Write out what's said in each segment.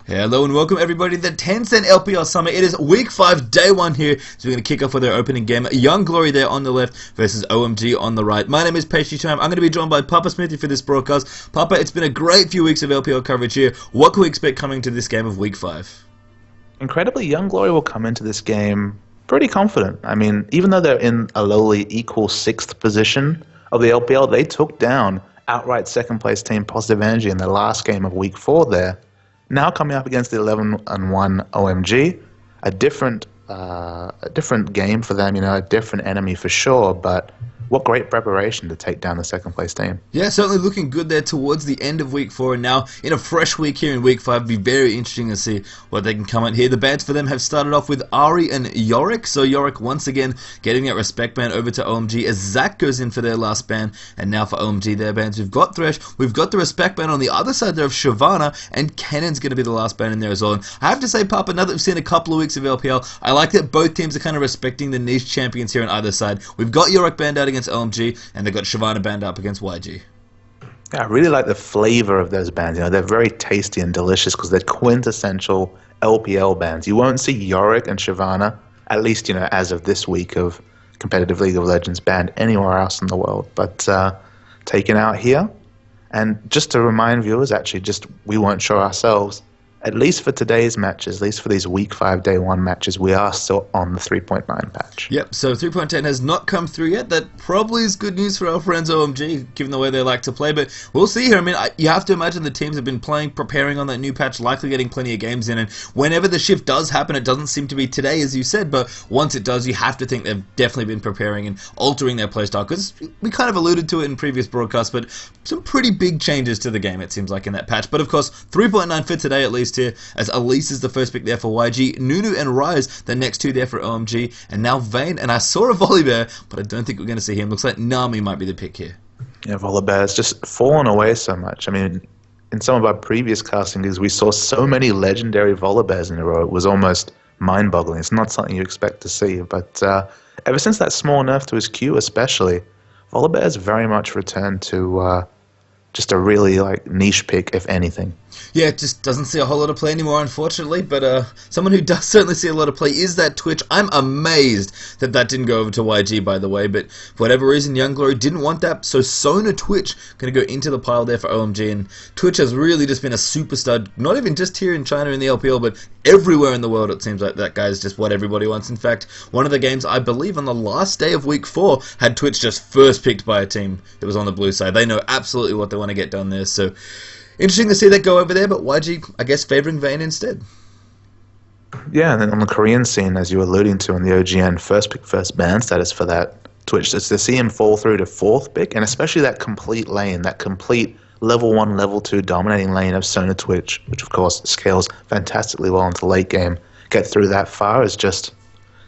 Hello and welcome everybody to the 10-cent LPL Summer. It is week 5, day 1 here. So we're going to kick off with our opening game. Young Glory there on the left versus OMG on the right. My name is Pastry Time. I'm going to be joined by Papa Smithy for this broadcast. Papa, it's been a great few weeks of LPL coverage here. What can we expect coming to this game of week 5? Incredibly, Young Glory will come into this game pretty confident. I mean, even though they're in a lowly equal 6th position of the LPL, they took down outright second place team Positive Energy in the last game of week 4 there. Now coming up against the 11-1 OMG, a different game for them, a different enemy for sure, but what great preparation to take down the second place team. Yeah, certainly looking good there towards the end of week 4, and now in a fresh week here in week 5. Be very interesting to see what they can come out here. The bans for them have started off with Ari and Yorick. So Yorick once again getting that respect ban over to OMG as Zach goes in for their last ban, and now for OMG their bans. We've got Thresh, we've got the respect ban on the other side there of Shyvana, and Kennon's going to be the last ban in there as well. And I have to say, Papa, now that we've seen a couple of weeks of LPL, I like that both teams are kind of respecting the niche champions here on either side. We've got Yorick banned out against OMG, and they've got Shyvana banned up against YG. Yeah, I really like the flavor of those bands. They're very tasty and delicious because they're quintessential LPL bands. You won't see Yorick and Shyvana, at least, as of this week of competitive League of Legends, banned anywhere else in the world. But taken out here. And just to remind viewers, actually, we weren't sure ourselves, at least for today's matches, at least for these week 5, day 1 matches, we are still on the 3.9 patch. Yep, so 3.10 has not come through yet. That probably is good news for our friends OMG, given the way they like to play, but we'll see here. I mean, you have to imagine the teams have been playing, preparing on that new patch, likely getting plenty of games in, and whenever the shift does happen, it doesn't seem to be today, as you said, but once it does, you have to think they've definitely been preparing and altering their playstyle, because we kind of alluded to it in previous broadcasts, but some pretty big changes to the game, it seems like, in that patch. But of course, 3.9 for today, at least here, as Elise is the first pick there for YG, Nunu and Rise the next two there for OMG, and now Vayne, and I saw a Volibear, but I don't think we're going to see him. Looks like Nami might be the pick here. Yeah, Volibear has just fallen away so much. I mean, in some of our previous casting gigs, we saw so many legendary Volibears in a row. It was almost mind-boggling. It's not something you expect to see, but ever since that small nerf to his Q especially, Volibear has very much returned to just a really niche pick, if anything. Yeah, it just doesn't see a whole lot of play anymore, unfortunately, but someone who does certainly see a lot of play is that Twitch. I'm amazed that didn't go over to YG, by the way, but for whatever reason, Young Glory didn't want that, so Sona Twitch going to go into the pile there for OMG, and Twitch has really just been a superstar, not even just here in China in the LPL, but everywhere in the world. It seems like that guy is just what everybody wants. In fact, one of the games, I believe on the last day of week 4, had Twitch just first picked by a team that was on the blue side. They know absolutely what they want to get done there, so interesting to see that go over there, but YG, I guess, favouring Vayne instead. Yeah, and then on the Korean scene, as you were alluding to in the OGN, first pick, first ban status for that Twitch, is to see him fall through to 4th pick, and especially that complete lane, that complete level 1, level 2 dominating lane of Sona Twitch, which of course scales fantastically well into late game, get through that far is just,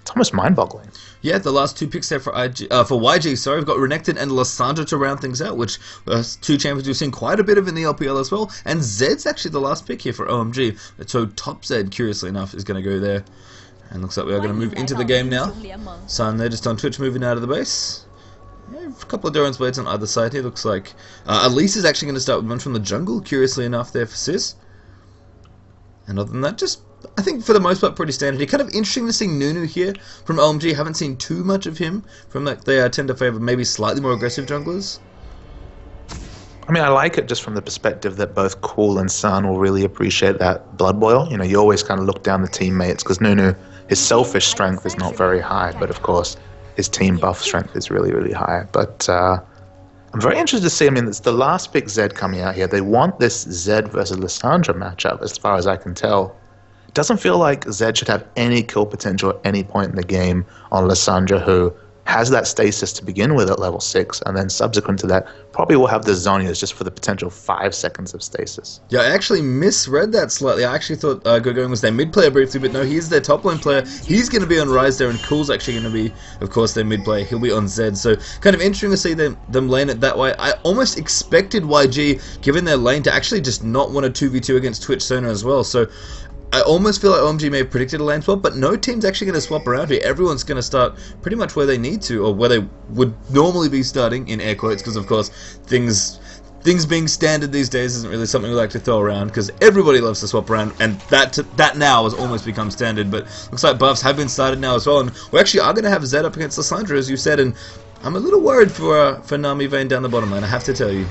it's almost mind-boggling. Yeah, the last 2 picks there for YG, sorry, we've got Renekton and Lissandra to round things out, which two champions we've seen quite a bit of in the LPL as well, and Zed's actually the last pick here for OMG, so top Zed, curiously enough, is going to go there, and looks like we are going to move into the game now. Sun there just on Twitch, moving out of the base. Yeah, a couple of Doran's Blades on either side here, looks like Elise is actually going to start with one from the jungle, curiously enough there for Sis, and other than that, just I think for the most part pretty standard. Kind of interesting to see Nunu here from OMG. Haven't seen too much of him from that. They tend to favour maybe slightly more aggressive junglers. I mean, I like it just from the perspective that both Cool and Sun will really appreciate that blood boil. You always kind of look down the teammates because Nunu, his selfish strength is not very high, but of course his team buff strength is really, really high. But I'm very interested to see. I mean, it's the last pick Zed coming out here. They want this Zed versus Lissandra matchup, as far as I can tell. It doesn't feel like Zed should have any kill potential at any point in the game on Lissandra, who has that stasis to begin with at level 6, and then subsequent to that, probably will have the Zonias just for the potential 5 seconds of stasis. Yeah, I actually misread that slightly. I actually thought Gogoing was their mid player briefly, but no, he's their top lane player. He's going to be on Rise there, and Cool's actually going to be, of course, their mid player. He'll be on Zed, so kind of interesting to see them lane it that way. I almost expected YG, given their lane, to actually just not want a 2v2 against Twitch Sona as well, so I almost feel like OMG may have predicted a lane swap, but no team's actually going to swap around here. Everyone's going to start pretty much where they need to, or where they would normally be starting, in air quotes, because of course things things being standard these days isn't really something we like to throw around, because everybody loves to swap around, and that now has almost become standard. But looks like buffs have been started now as well, and we actually are going to have Zed up against Lissandra, as you said, and I'm a little worried for Nami Vayne down the bottom lane, I have to tell you.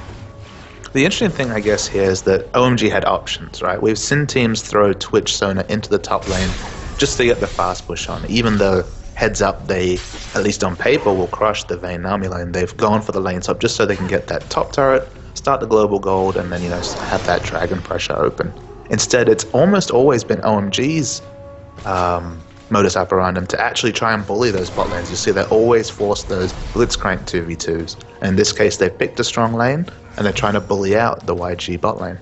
The interesting thing, I guess, here is that OMG had options, right? We've seen teams throw Twitch Sona into the top lane just to get the fast push on, even though heads up they, at least on paper, will crush the Vayne Nami lane. They've gone for the lane swap just so they can get that top turret, start the global gold, and then, you know, have that dragon pressure open. Instead, it's almost always been OMG's modus operandum to actually try and bully those bot lanes. You see, they always force those blitzcrank 2v2s. In this case, they picked a strong lane, and they're trying to bully out the YG bot lane.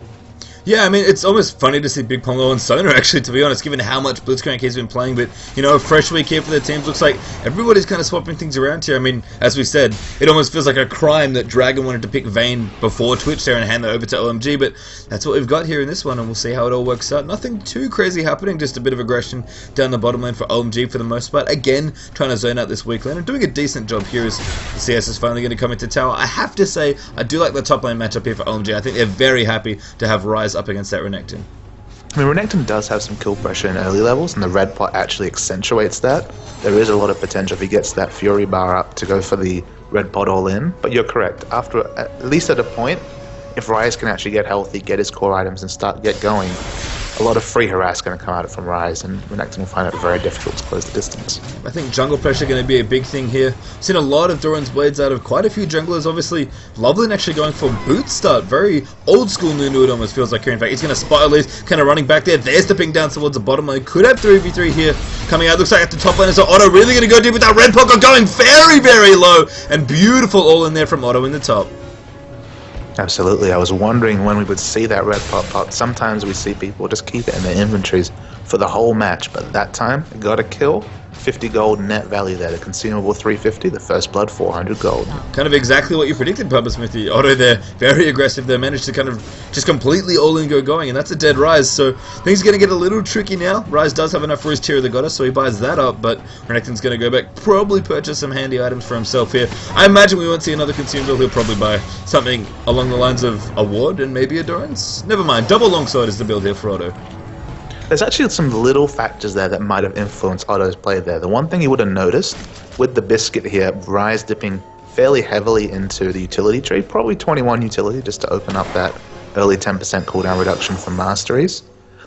Yeah, I mean, it's almost funny to see Big Pongo and Sona, actually, to be honest, given how much Blitzcrank he's been playing. But, you know, a fresh week here for the teams. Looks like everybody's kind of swapping things around here. I mean, as we said, it almost feels like a crime that Dragon wanted to pick Vayne before Twitch there and hand that over to OMG. But that's what we've got here in this one, and we'll see how it all works out. Nothing too crazy happening, just a bit of aggression down the bottom lane for OMG for the most part. Again, trying to zone out this weak lane and doing a decent job here as the CS is finally going to come into tower. I have to say, I do like the top lane matchup here for OMG. I think they're very happy to have Ryze up against that Renekton. I mean, Renekton does have some kill pressure in early levels, and the red pot actually accentuates that. There is a lot of potential if he gets that Fury bar up to go for the red pot all in. But you're correct. After, at least at a point, if Ryze can actually get healthy, get his core items, and get going, a lot of free harass going to come out from Ryze, and Renekton will find it very difficult to close the distance. I think jungle pressure going to be a big thing here. Seen a lot of Doran's Blades out of quite a few junglers. Obviously, Loveland actually going for boot start. Very old school Nunu, it almost feels like here. In fact, he's going to spot at least, kind of running back there. There's the ping down towards the bottom lane. Could have 3v3 here coming out. Looks like at the top lane, so Otto really going to go deep with that red poker, going very, very low. And beautiful all in there from Otto in the top. Absolutely. I was wondering when we would see that red pop. Sometimes we see people just keep it in their inventories for the whole match, but that time, it got a kill. 50 gold net value there. The consumable 350, the first blood 400 gold. Kind of exactly what you predicted, Papa Smithy. Otto there, very aggressive there, managed to kind of just completely all-in go going, and that's a dead Ryze, so things are going to get a little tricky now. Ryze does have enough for his tier of the goddess, so he buys that up, but Renekton's going to go back, probably purchase some handy items for himself here. I imagine we won't see another consumable. He'll probably buy something along the lines of a ward and maybe a Doran's. Never mind, double longsword is the build here for Otto. There's actually some little factors there that might have influenced Otto's play there. The one thing you would have noticed with the biscuit here, Ryze dipping fairly heavily into the utility tree, probably 21 utility just to open up that early 10% cooldown reduction from masteries.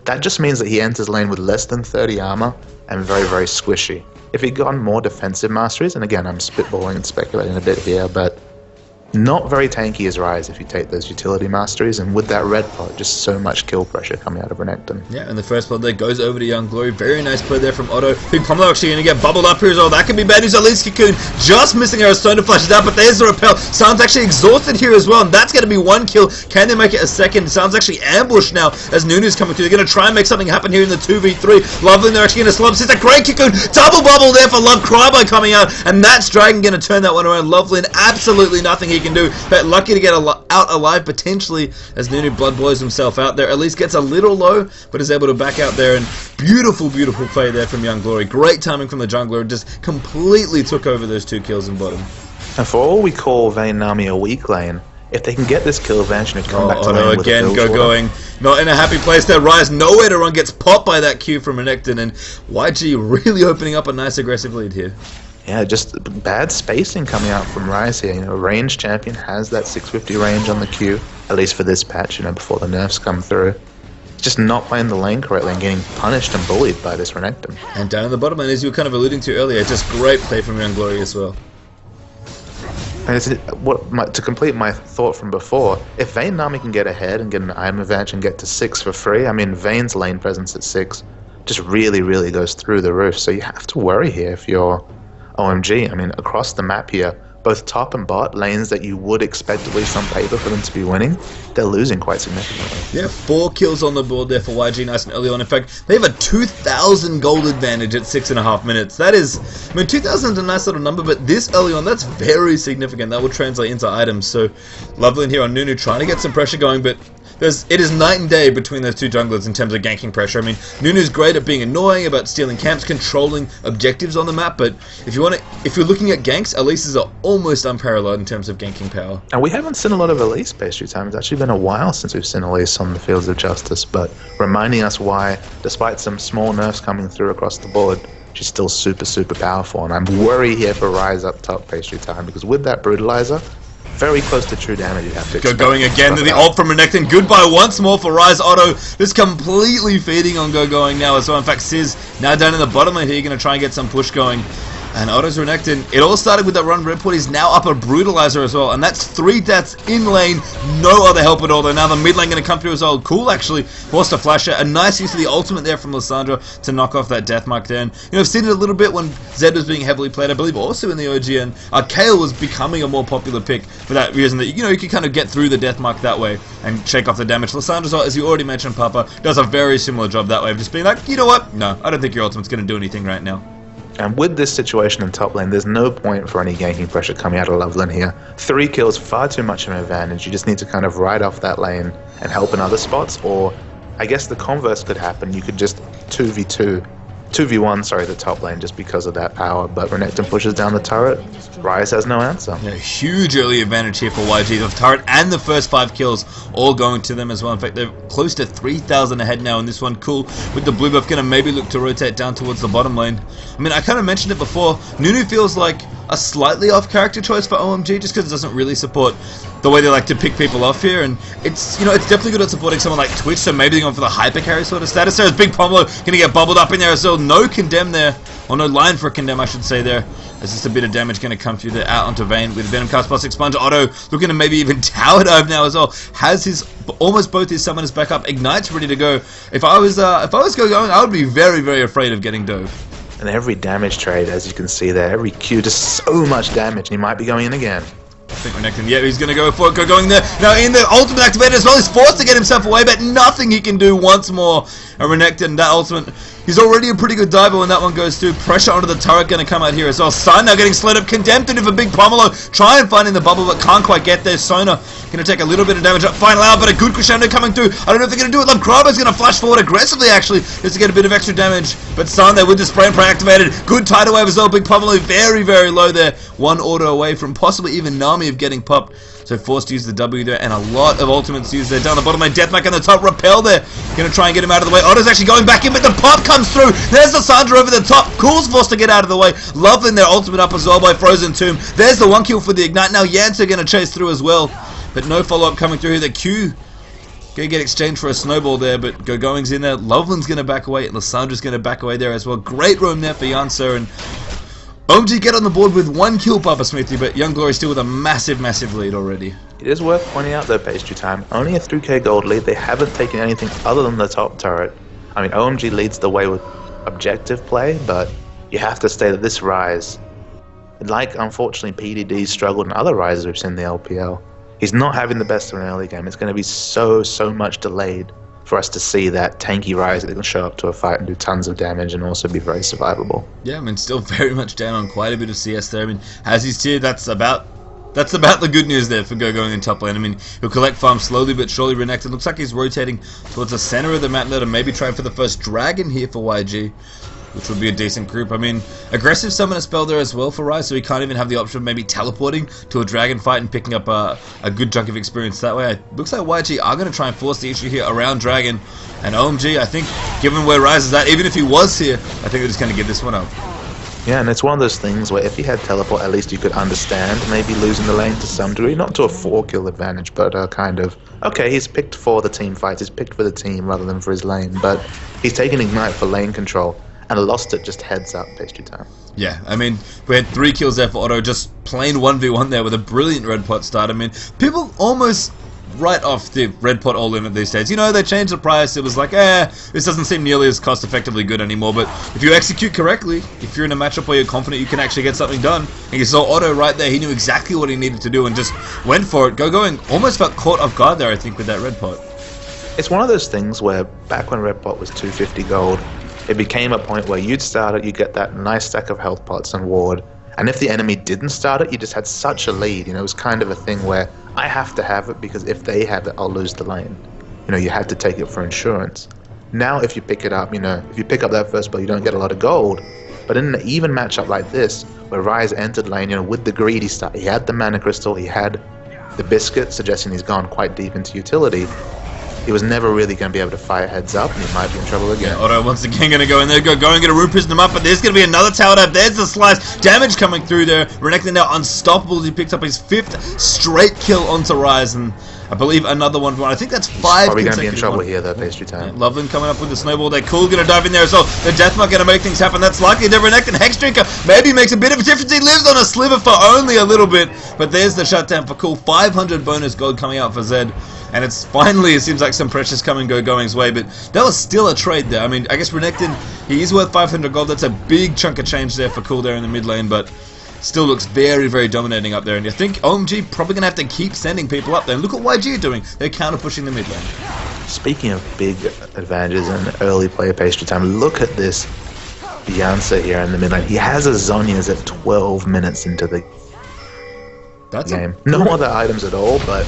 That just means that he enters lane with less than 30 armor and very, very squishy. If he'd gotten more defensive masteries, and again I'm spitballing and speculating a bit here, but not very tanky as Ryze if you take those utility masteries, and with that red pot, just so much kill pressure coming out of Renekton. Yeah, and the first blood there goes over to Young Glory. Very nice play there from Otto. Big Pomelo actually going to get bubbled up here as well. That could be bad news. At least Cocoon just missing her. Stone to flash it out, but there's the repel. Sound's actually exhausted here as well, and that's going to be one kill. Can they make it a second? Sound's actually ambushed now as Nunu's coming through. They're going to try and make something happen here in the 2v3. Loveland, they're actually going to slump. It's a great Cocoon. Double bubble there for Love Cryby coming out, and that's Dragon going to turn that one around. Loveland, absolutely nothing he can do. But lucky to get out alive potentially as Nunu blood blows himself out there. At least gets a little low, but is able to back out there. And beautiful, beautiful play there from Young Glory. Great timing from the jungler. Just completely took over those 2 kills in bottom. And for all we call Vayne Nami a weak lane, if they can get this kill advantage and come back to lane with again, a going. Not in a happy place there. Ryze nowhere to run. Gets popped by that Q from Renekton. And YG really opening up a nice aggressive lead here. Yeah, just bad spacing coming out from Ryze here. You know, a ranged champion has that 650 range on the Q, at least for this patch, you know, before the nerfs come through. Just not playing the lane correctly and getting punished and bullied by this Renekton. And down in the bottom lane, as you were kind of alluding to earlier, just great play from Young Glory as well. And to complete my thought from before, if Vayne Nami can get ahead and get an item advantage and get to 6 for free, I mean, Vayne's lane presence at 6 just really, really goes through the roof. So you have to worry here if you're OMG. I mean, across the map here, both top and bot, lanes that you would expect, at least on paper, for them to be winning, they're losing quite significantly. Yeah, 4 kills on the board there for YG nice and early on. In fact, they have a 2,000 gold advantage at 6.5 minutes. That is, I mean, 2,000 is a nice little number, but this early on, that's very significant. That will translate into items. So, Loveland here on Nunu trying to get some pressure going, but it is night and day between those two junglers in terms of ganking pressure. I mean, Nunu's great at being annoying, about stealing camps, controlling objectives on the map, but if you're looking at ganks, Elise's are almost unparalleled in terms of ganking power. And we haven't seen a lot of Elise pastry time. It's actually been a while since we've seen Elise on the fields of justice, but reminding us why, despite some small nerfs coming through across the board, she's still super, super powerful. And I'm worried here for Rise up top pastry time, because with that brutalizer, very close to true damage you have to expect. Going again to the ult from Renekton. Goodbye once more for Rise. Otto just completely feeding on going now as well. In fact, Sizz now down in the bottom lane here, going to try and get some push going. And Otto's Renekton, it all started with that run Redport. He's now up a Brutalizer as well. And that's 3 deaths in lane. No other help at all. Though now the mid lane going to come through as well. Cool, actually. Forced a flasher. A nice use of the ultimate there from Lissandra to knock off that death mark there. And, I've seen it a little bit when Zed was being heavily played. I believe also in the OG. And Kayle was becoming a more popular pick for that reason. That, you could kind of get through the death mark that way and shake off the damage. Lissandra's ult, as you already mentioned, Papa, does a very similar job that way of just being like, you know what? No, I don't think your ultimate's going to do anything right now. And with this situation in top lane, there's no point for any ganking pressure coming out of Loveland here. 3 kills, far too much of an advantage. You just need to kind of ride off that lane and help in other spots, or I guess the converse could happen. You could just 2v1, the top lane just because of that power, but Renekton pushes down the turret. Rise has no answer. Yeah, huge early advantage here for YG. The turret and the first 5 kills all going to them as well. In fact, they're close to 3,000 ahead now in this one. Cool with the blue buff, going to maybe look to rotate down towards the bottom lane. I mean, I kind of mentioned it before. Nunu feels like a slightly off character choice for OMG just because it doesn't really support the way they like to pick people off here, and it's it's definitely good at supporting someone like Twitch, so maybe they're going for the hyper carry sort of status. There's Big Pomelo going to get bubbled up in there as well. No condemn there, or no line for a condemn I should say there. There's just a bit of damage going to come through there out onto Vayne with Venom Cast plus Expunge. Otto looking to maybe even tower dive now as well. Has his almost both his summoners back up. Ignite's ready to go. If I was going, I would be very, very afraid of getting dove. And every damage trade, as you can see there, every Q, just so much damage, and he might be going in again. I think Renekton, yeah, he's going to go for it, going there. Now in the ultimate activated as well, he's forced to get himself away, but nothing he can do once more. And Renekton, that ultimate, he's already a pretty good diver when that one goes through. Pressure onto the turret going to come out here as well. Sign now getting slowed up, condemned into a Big Pomelo. Try and find in the bubble, but can't quite get there. Sona going to take a little bit of damage up. Final hour, but a good crescendo coming through. I don't know if they're going to do it. Lavkraba's going to flash forward aggressively, actually, just to get a bit of extra damage. But San there with the spray and pray activated. Good tidal wave as well. Big Pomelo very, very low there. One auto away from possibly even Nami of getting popped. So forced to use the W there, and a lot of ultimates used there. Down the bottom lane, Deathmark on the top, Repel there. Going to try and get him out of the way. Otto's actually going back in, but the pop comes through. There's the Sandra over the top. Cool's forced to get out of the way. Loveland their ultimate up as well by Frozen Tomb. There's the 1 kill for the Ignite. Now Yancer going to chase through as well. But no follow-up coming through here. The Q going to get exchanged for a snowball there, but Going's in there. Loveland's going to back away, and Lissandra's going to back away there as well. Great roam there for Yancer, and OMG get on the board with 1 kill, Papa Smithy, but Young Glory still with a massive, massive lead already. It is worth pointing out though, pastry time, only a 3k gold lead. They haven't taken anything other than the top turret. I mean, OMG leads the way with objective play, but you have to say that this Rise, like unfortunately PDD struggled in other Rises we've seen in the LPL, he's not having the best of an early game. It's going to be so much delayed for us to see that tanky Rise that can show up to a fight and do tons of damage and also be very survivable. Yeah, I mean, still very much down on quite a bit of CS there. I mean, as he's tier, that's about the good news there for going in top lane. I mean, he'll collect farm slowly but surely. Renekton looks like he's rotating towards the center of the map now to maybe try for the first dragon here for YG, which would be a decent group. I mean, aggressive summon a spell there as well for Rise, so he can't even have the option of maybe teleporting to a dragon fight and picking up a good chunk of experience that way. It looks like YG are going to try and force the issue here around dragon, and OMG, I think, given where Rise is at, even if he was here, I think they're just going to give this one up. Yeah, and it's one of those things where if he had teleport, at least you could understand maybe losing the lane to some degree. Not to a 4-kill advantage, but kind of, okay, he's picked for the team fights, he's picked for the team rather than for his lane, but he's taken Ignite for lane control and lost it just heads up pastry time. Yeah, I mean, we had 3 kills there for Otto, just plain 1v1 there with a brilliant red pot start. I mean, people almost write off the red pot all limit these days. You know, they changed the price. It was like, this doesn't seem nearly as cost effectively good anymore. But if you execute correctly, if you're in a matchup where you're confident you can actually get something done, and you saw Otto right there, he knew exactly what he needed to do and just went for it. Going almost felt caught off guard there, I think, with that red pot. It's one of those things where back when red pot was 250 gold, it became a point where you'd start it, you get that nice stack of health pots and ward, and if the enemy didn't start it, you just had such a lead. You know, it was kind of a thing where I have to have it because if they have it, I'll lose the lane. you had to take it for insurance. Now if you pick it up, if you pick up that first blood, you don't get a lot of gold. But in an even matchup like this, where Ryze entered lane, with the greedy start, he had the mana crystal, he had the biscuit, suggesting he's gone quite deep into utility. He was never really going to be able to fight heads up, and he might be in trouble again. Yeah, Otto once again going to go in there, go and get a Rune Prison him up, but there's going to be another tower dive. There's the slice. Damage coming through there. Renekton now unstoppable as he picks up his 5th straight kill onto Ryze, and I believe another one. I think that's 5 Probably going to be in trouble ones. here, though, Pastry Time. Yeah, Loveland coming up with the snowball there. Cool going to dive in there as well. The Deathmark going to make things happen. That's likely to Renekton. Hexdrinker maybe makes a bit of a difference. He lives on a sliver for only a little bit, but there's the shutdown for Cool. 500 bonus gold coming out for Zed. And it's finally, it seems like some precious come and go going his way, but that was still a trade there. I mean, I guess Renekton, he is worth 500 gold. That's a big chunk of change there for Cool there in the mid lane, but still looks very, very dominating up there. And I think OMG probably going to have to keep sending people up there. And look what YG are doing. They're counter pushing the mid lane. Speaking of big advantages and early player pastry time, look at this Beyonce here in the mid lane. He has a Zhonya's at 12 minutes into the game. No other items at all, but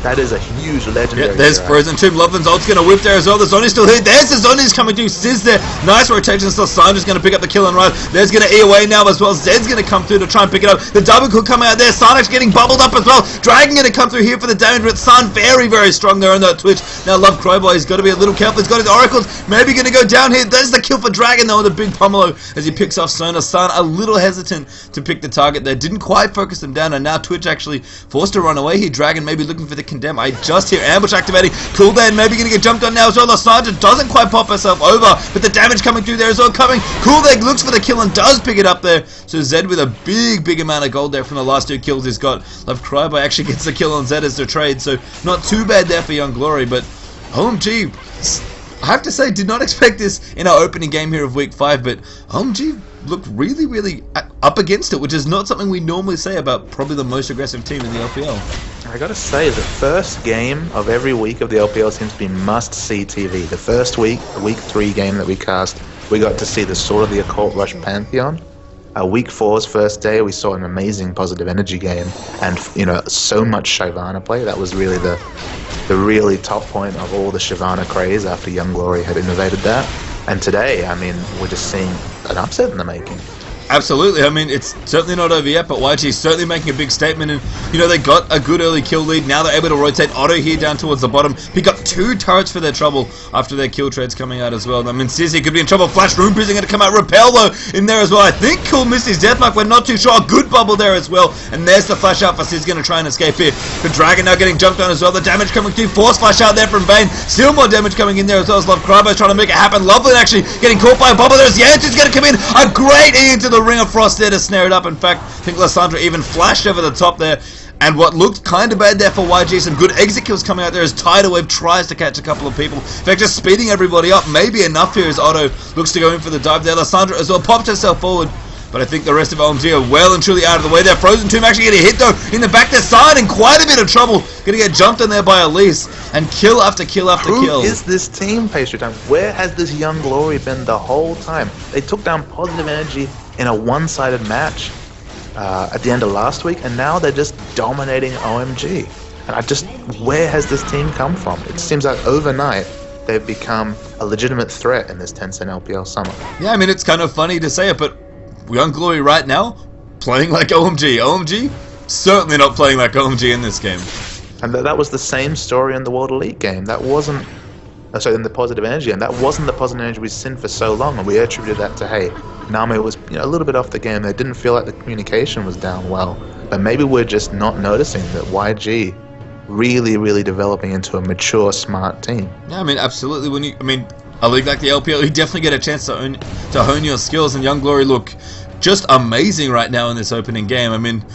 that is a huge legendary. Yeah, there's hero. Frozen Tomb. Loveland's ult's going to whip there as well. The Zhonya's still here. There's the Zhonya's coming through. Sizz there. Nice rotation. Still Sandra's going to pick up the kill and run. There's going to E away now as well. Zed's going to come through to try and pick it up. The double could come out there. Sarnak's getting bubbled up as well. Dragon going to come through here for the damage, but San very, very strong there on that Twitch. Now Love Crowbar, he's got to be a little careful. He's got his oracles. Maybe going to go down here. There's the kill for Dragon though with a big pummelo as he picks off Sona. San a little hesitant to pick the target there. Didn't quite focus him down, and now Twitch actually forced to run away here. Dragon maybe looking for the condemn. I just hear ambush activating. Cool then maybe going to get jumped on now as well. Lysandra doesn't quite pop herself over, but the damage coming through there as well coming. Cool then looks for the kill and does pick it up there. So Zed with a big amount of gold there from the last 2 kills he's got. Love Cryby actually gets the kill on Zed as the trade, so not too bad there for Young Glory, but OMG, I have to say, did not expect this in our opening game here of week 5, but OMG looked really up against it, which is not something we normally say about probably the most aggressive team in the LPL. I gotta say, the first game of every week of the LPL seems to be must-see TV. The first week, the week 3 game that we cast, we got to see the Sword of the Occult Rush Pantheon. Week 4's first day, we saw an amazing positive energy game, and so much Shyvana play. That was really the really top point of all the Shyvana craze after Young Glory had innovated that. And today, I mean, we're just seeing an upset in the making. Absolutely. I mean, it's certainly not over yet, but YG is certainly making a big statement, and they got a good early kill lead. Now they're able to rotate Otto here down towards the bottom, pick up 2 turrets for their trouble after their kill trades coming out as well. I mean, Sizzy could be in trouble. Flash Rune Prison going to come out. Repel though in there as well. I think Cool missed his deathmark. We're not too sure. Good bubble there as well, and there's the flash out for Sizz going to try and escape here. The Dragon now getting jumped on as well. The damage coming through. Force flash out there from Vayne. Still more damage coming in there as well as Love Crybo trying to make it happen. Loveland actually getting caught by a bubble. There's Yanson's going to come in. A great E into the Ring of Frost there to snare it up. In fact, I think Lysandra even flashed over the top there. And what looked kind of bad there for YG, some good exit kills coming out there as Tidal Wave tries to catch a couple of people. In fact, just speeding everybody up. Maybe enough here as Otto looks to go in for the dive there. Lysandra as well popped herself forward. But I think the rest of OMG are well and truly out of the way there. Frozen Tomb actually getting hit though in the back there side in quite a bit of trouble. Gonna get jumped on there by Elise and kill after kill after kill. Who is this team, Pastry Time? Where has this Young Glory been the whole time? They took down Positive Energy in a one-sided match at the end of last week, and now they're just dominating OMG. And where has this team come from? It seems like overnight they've become a legitimate threat in this 10-cent LPL Summer. Yeah, I mean, it's kind of funny to say it, but Young Glory right now, playing like OMG. OMG, certainly not playing like OMG in this game. And that was the same story in the World Elite game. That wasn't, in the Positive Energy, and that wasn't the Positive Energy we've seen for so long, and we attributed that to, hey, Name was a little bit off the game. They didn't feel like the communication was down well. But maybe we're just not noticing that YG really developing into a mature, smart team. Yeah, I mean, absolutely. A league like the LPL, you definitely get a chance to hone your skills, and Young Glory look just amazing right now in this opening game. I mean,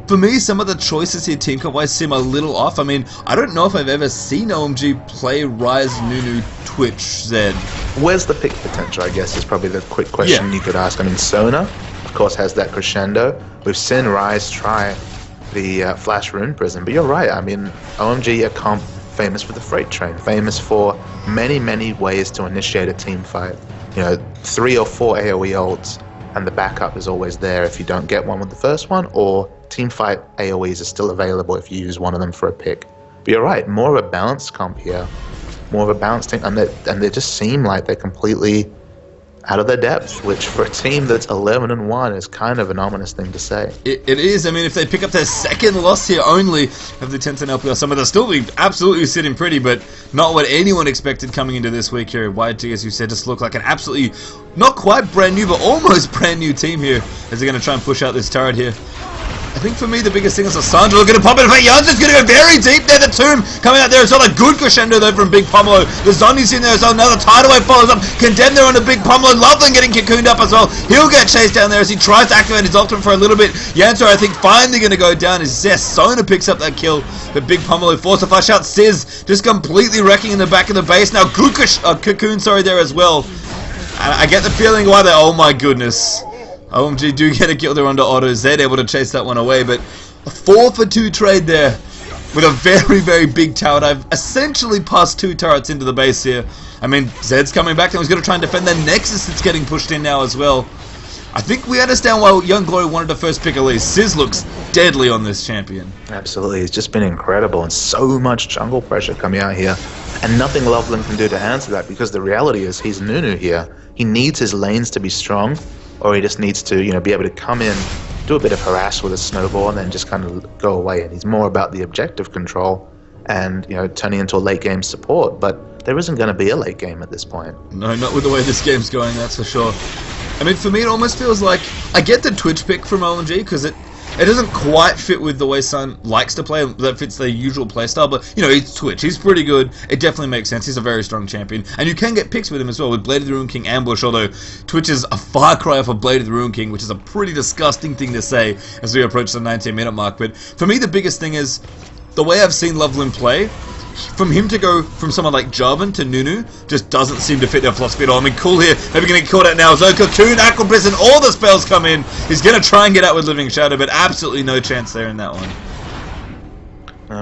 for me, some of the choices here team comp-wise seem a little off. I mean, I don't know if I've ever seen OMG play Ryze, Nunu, Twitch, Zed. Where's the pick potential, I guess, is probably the quick question you could ask. I mean, Sona, of course, has that crescendo. We've seen Ryze try the Flash Rune Prison, but you're right. I mean, OMG, a comp famous for the freight train, famous for many ways to initiate a team fight. 3 or 4 AoE ults, and the backup is always there if you don't get one with the first one, or team fight AoEs are still available if you use one of them for a pick. But you're right, more of a balanced comp here. more of a balanced team, and they just seem like they're completely out of their depth, which for a team that's 11-1 is kind of an ominous thing to say. It is. I mean, if they pick up their second loss here only of the 10th LPL Summer, they'll still be absolutely sitting pretty, but not what anyone expected coming into this week here. YG, as you said, just look like an absolutely, not quite brand new, but almost brand new team here as they're going to try and push out this turret here. I think for me the biggest thing is Lissandra looking to pop it. Jansen's going to go very deep there. The Tomb coming out there. It's not a good crescendo though from Big Pomelo. The Zondi's in there as well. Another Tidal Wave follows up. Condemned there on the Big Pomelo. Loveland getting cocooned up as well. He'll get chased down there as he tries to activate his ultimate for a little bit. Jansen, I think, finally going to go down. His Zest. Sona picks up that kill. But Big Pomelo forced to flash out. Sizz just completely wrecking in the back of the base. Now good cocoon there as well. And I get the feeling why they... Oh my goodness. OMG do get a kill there under auto. Zed able to chase that one away, but a 4-for-2 trade there with a very, very big tower dive. Essentially past 2 turrets into the base here. I mean, Zed's coming back and he's going to try and defend the Nexus that's getting pushed in now as well. I think we understand why Young Glory wanted to first pick Elise. Sizz looks deadly on this champion. Absolutely, he's just been incredible and so much jungle pressure coming out here. And nothing Loveland can do to answer that, because the reality is he's Nunu here. He needs his lanes to be strong, or he just needs to, be able to come in, do a bit of harass with a snowball, and then just kind of go away. And he's more about the objective control and, turning into a late game support. But there isn't going to be a late game at this point. No, not with the way this game's going, that's for sure. I mean, for me, it almost feels like I get the Twitch pick from OMG because it doesn't quite fit with the way Sun likes to play. That fits their usual playstyle, but he's Twitch. He's pretty good. It definitely makes sense. He's a very strong champion, and you can get picks with him as well with Blade of the Ruin King Ambush. Although Twitch is a far cry off of Blade of the Ruin King, which is a pretty disgusting thing to say as we approach the 19-minute mark. But for me, the biggest thing is the way I've seen Loveland play. From him to go from someone like Jarvan to Nunu just doesn't seem to fit their philosophy at all. I mean, cool here. Maybe going to get caught out now. So Cocoon, Aquabliss, and all the spells come in. He's going to try and get out with Living Shadow, but absolutely no chance there in that one.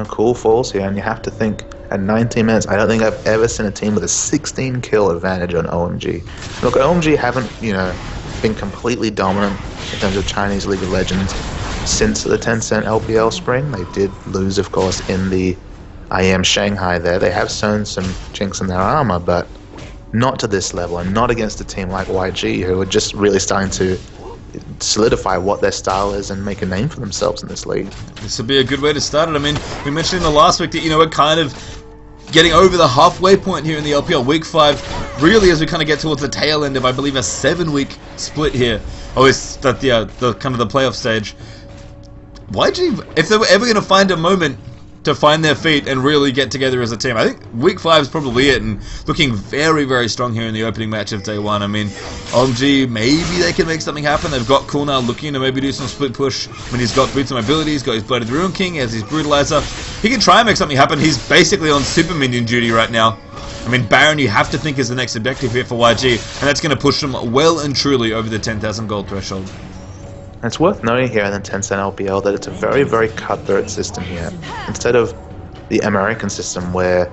Cool falls here, and you have to think at 19 minutes, I don't think I've ever seen a team with a 16 kill advantage on OMG. Look, OMG haven't, been completely dominant in terms of Chinese League of Legends since the Tencent LPL spring. They did lose, of course, in the IEM Shanghai there. They have shown some chinks in their armor, but not to this level, and not against a team like YG, who are just really starting to solidify what their style is and make a name for themselves in this league. This would be a good way to start it. I mean, we mentioned in the last week that, we're kind of getting over the halfway point here in the LPL. Week 5, really, as we kind of get towards the tail end of, I believe, a 7-week split here. Oh, it's that the kind of the playoff stage. YG, if they were ever going to find a moment to find their feet and really get together as a team, I think Week 5 is probably it, and looking very, very strong here in the opening match of Day 1. I mean, OMG, maybe they can make something happen. They've got Cool now looking to maybe do some split push. When he's got Boots of Mobility, he's got his Blade of the Ruin King, he has his Brutalizer. He can try and make something happen. He's basically on super minion duty right now. I mean, Baron, you have to think, is the next objective here for YG, and that's going to push them well and truly over the 10,000 gold threshold. And it's worth noting here in the Tencent LPL that it's a very, very cutthroat system here. Instead of the American system where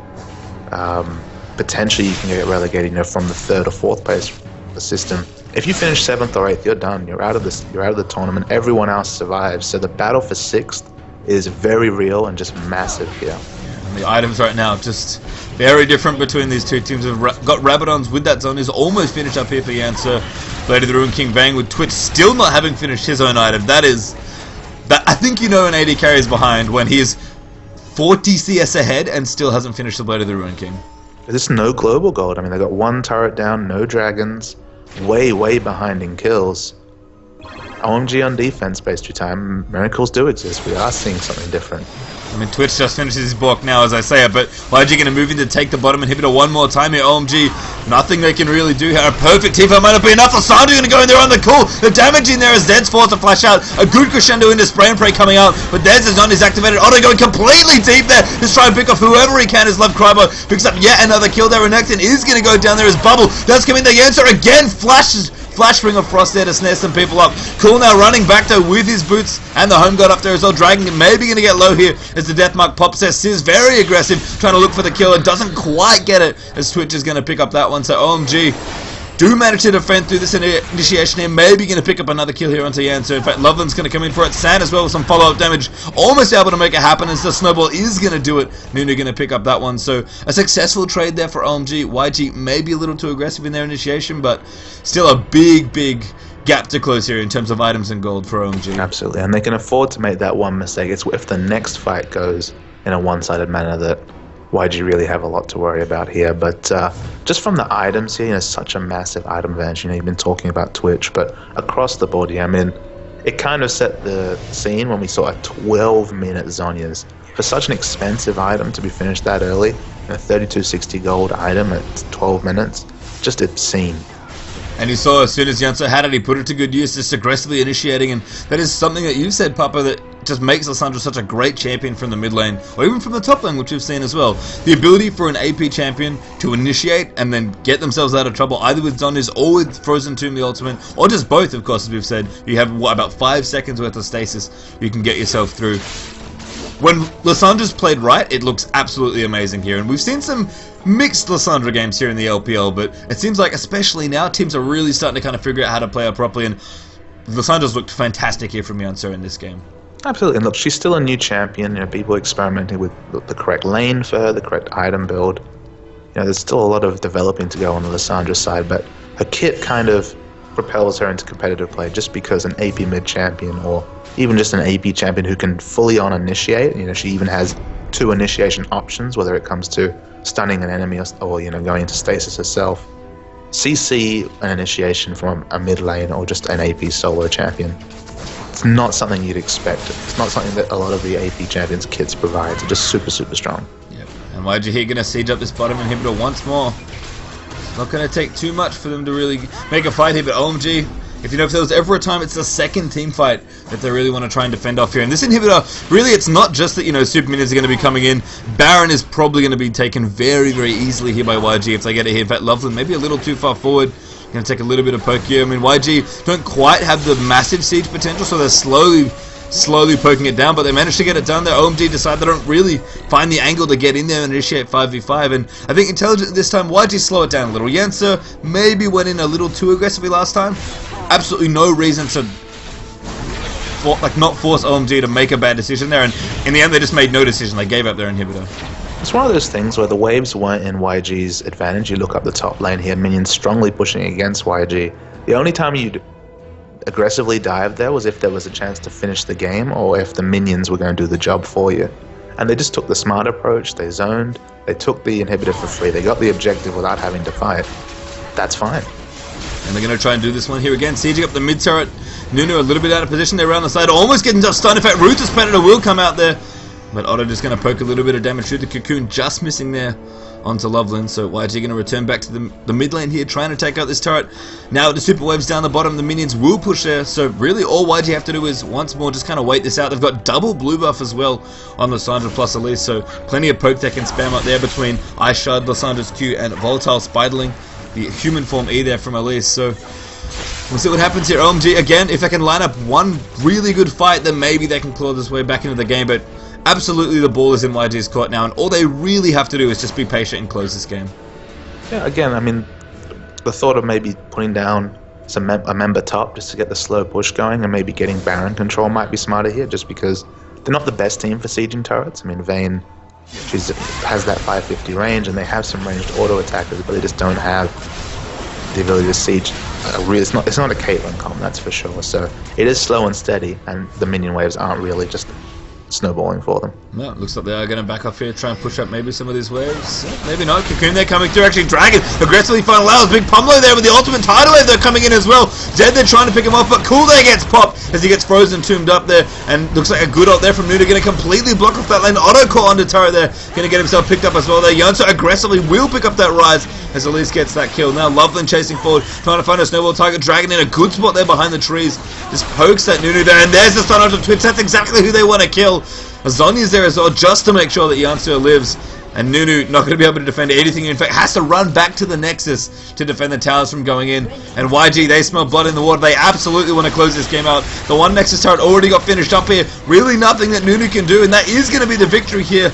potentially you can get relegated, from the 3rd or 4th place of the system. If you finish 7th or 8th, you're done. You're out of the tournament. Everyone else survives. So the battle for 6th is very real and just massive here. And the items right now just very different between these two teams. We've got Rabadons with that zone is almost finished up here for Yancer. Blade of the Ruin King Vang with Twitch still not having finished his own item. That I think an AD carry is behind when he is 40 CS ahead and still hasn't finished the Blade of the Ruin King. There's no global gold. I mean, they got 1 turret down, no dragons, way, way behind in kills. OMG on defense, space through time. Miracles do exist. We are seeing something different. I mean, Twitch just finishes his block now, as I say it, but YG going to move in to take the bottom inhibitor one more time here. OMG, nothing they can really do here. A perfect Tifa might not be enough. Lissandra going to go in there on the cool. The damage in there as Zed's forced to flash out. A good crescendo into Spray and Pray coming out, but Zed's is on his activated. Otto going completely deep there. Just try and pick off whoever he can as Love Crybo picks up yet another kill there. Renekton is going to go down there as Bubble. Does come in there. Yancer again flashes. Flash Ring of Frost there to snare some people up. Cool now running back though with his boots and the home guard up there as well. Dragon maybe going to get low here as the death mark pops there. Sizz very aggressive, trying to look for the kill and doesn't quite get it as Twitch is going to pick up that one. So OMG, do manage to defend through this initiation here. Maybe going to pick up another kill here onto Yancer. In fact, Loveland's going to come in for it. San as well with some follow-up damage. Almost able to make it happen as the snowball is going to do it. Nunu going to pick up that one. So a successful trade there for OMG. YG maybe a little too aggressive in their initiation, but still a big gap to close here in terms of items and gold for OMG. Absolutely, and they can afford to make that one mistake. It's if the next fight goes in a one-sided manner that YG really have a lot to worry about here. But just from the items here, such a massive item advantage. You've been talking about Twitch, but across the board, I mean, it kind of set the scene when we saw a 12-minute Zhonya's. For such an expensive item to be finished that early, a 3260 gold item at 12 minutes, just obscene. And you saw as soon as Yancer had it, he put it to good use, just aggressively initiating, and that is something that you said, Papa, that just makes Lissandra such a great champion from the mid lane, or even from the top lane, which we've seen as well. The ability for an AP champion to initiate and then get themselves out of trouble, either with Zhonya's or with Frozen Tomb the ultimate, or just both, of course, as we've said. You have, about 5 seconds worth of stasis you can get yourself through. When Lissandra's played right, it looks absolutely amazing here, and we've seen some mixed Lissandra games here in the LPL, but it seems like especially now teams are really starting to kind of figure out how to play her properly, and Lissandra's looked fantastic here from Yancer in this game. Absolutely, and look, she's still a new champion. People experimenting with the correct lane for her, the correct item build. There's still a lot of developing to go on the Lissandra side, but her kit kind of propels her into competitive play just because an AP mid champion, or even just an AP champion who can fully on initiate. She even has 2 initiation options, whether it comes to stunning an enemy or going into stasis herself. CC an initiation from a mid lane or just an AP solo champion. It's not something you'd expect. It's not something that a lot of the AP champions kits provide. They're just super strong. Yep. And YG here going to siege up this bottom inhibitor once more. It's not going to take too much for them to really make a fight here, but OMG, if there was ever a time, it's the second team fight that they really want to try and defend off here. And this inhibitor, really, it's not just that, super minions are going to be coming in. Baron is probably going to be taken very easily here by YG if they get it here. In fact, Loveland maybe a little too far forward. Going to take a little bit of poke here. I mean, YG don't quite have the massive siege potential, so they're slowly poking it down, but they managed to get it done there. OMG decide they don't really find the angle to get in there and initiate 5v5, and I think intelligent this time. YG slow it down a little. Yancer maybe went in a little too aggressively last time. Absolutely no reason to not force OMG to make a bad decision there, and in the end they just made no decision. They gave up their inhibitor. It's one of those things where the waves weren't in YG's advantage. You look up the top lane here, minions strongly pushing against YG. The only time you'd aggressively dive there was if there was a chance to finish the game, or if the minions were going to do the job for you. And they just took the smart approach. They zoned, they took the inhibitor for free, they got the objective without having to fight. That's fine. And they're going to try and do this one here again, sieging up the mid turret. Nunu a little bit out of position there around the side, almost getting just stunned. In fact, Ruthless Predator will come out there, but Otto just going to poke a little bit of damage through the cocoon, just missing there onto Loveland. So YG going to return back to the mid lane here, trying to take out this turret. Now with the super waves down the bottom, the minions will push there, so really all YG have to do is once more just kind of wait this out. They've got double blue buff as well on Lissandra plus Elise, so plenty of poke they can spam up there between Ice Shard, Lissandra's Q, and Volatile Spiderling, the human form E there from Elise. So we'll see what happens here. OMG, again, if they can line up one really good fight, then maybe they can claw this way back into the game, but absolutely the ball is in YG's court now, and all they really have to do is just be patient and close this game. Yeah, again, I mean, the thought of maybe putting down a member top just to get the slow push going, and maybe getting Baron control might be smarter here, just because they're not the best team for sieging turrets. I mean, Vayne has that 550 range, and they have some ranged auto attackers, but they just don't have the ability to siege. It's not a Caitlyn comp, that's for sure. So it is slow and steady, and the minion waves aren't really just snowballing for them. No, looks like they are going to back off here, try and push up maybe some of these waves. Maybe not. Cocoon there coming through. Actually, Dragon aggressively final hours. Big Pumlo there with the ultimate tidal wave. They're coming in as well. Zed they're trying to pick him off, but Cool there gets popped as he gets frozen tombed up there. And looks like a good ult there from Nuda, going to completely block off that lane. Auto caught onto turret there, going to get himself picked up as well there. Yonso aggressively will pick up that rise as Elise gets that kill. Now Loveland chasing forward, trying to find a snowball target. Dragon in a good spot there behind the trees. Just pokes that Nunu there, and there's the stun onto Twitch. That's exactly who they want to kill. Zhonya's there as well, just to make sure that Yansu lives, and Nunu not going to be able to defend anything. In fact, has to run back to the Nexus to defend the towers from going in. And YG, they smell blood in the water. They absolutely want to close this game out. The one Nexus turret already got finished up here. Really nothing that Nunu can do, and that is going to be the victory here.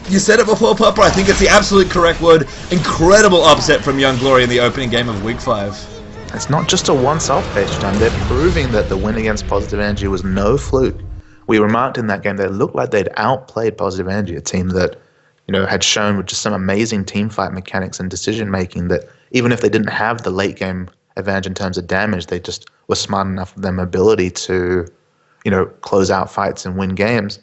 You said it before, Papa. I think it's the absolute correct word. Incredible upset from Young Glory in the opening game of Week 5. It's not just a once-off page time. They're proving that the win against Positive Energy was no fluke. We remarked in that game that it looked like they'd outplayed Positive Energy, a team that, had shown with just some amazing team fight mechanics and decision making that even if they didn't have the late game advantage in terms of damage, they just were smart enough with their mobility to, close out fights and win games.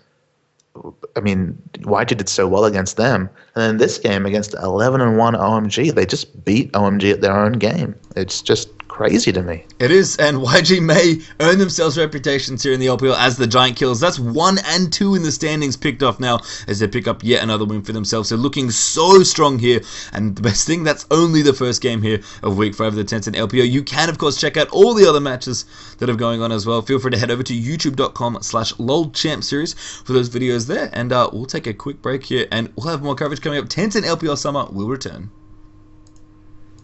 I mean, YG did so well against them. And then this game against 11-1 OMG, they just beat OMG at their own game. It's just crazy to me. It is, and YG may earn themselves reputations here in the LPL as the Giant Killers. That's 1 and 2 in the standings picked off now as they pick up yet another win for themselves. They're looking so strong here, and the best thing, that's only the first game here of Week 5 of the Tencent LPL. You can, of course, check out all the other matches that are going on as well. Feel free to head over to youtube.com/LOLChamp series for those videos there, and we'll take a quick break here, and we'll have more coverage coming up. Tencent LPL Summer will return.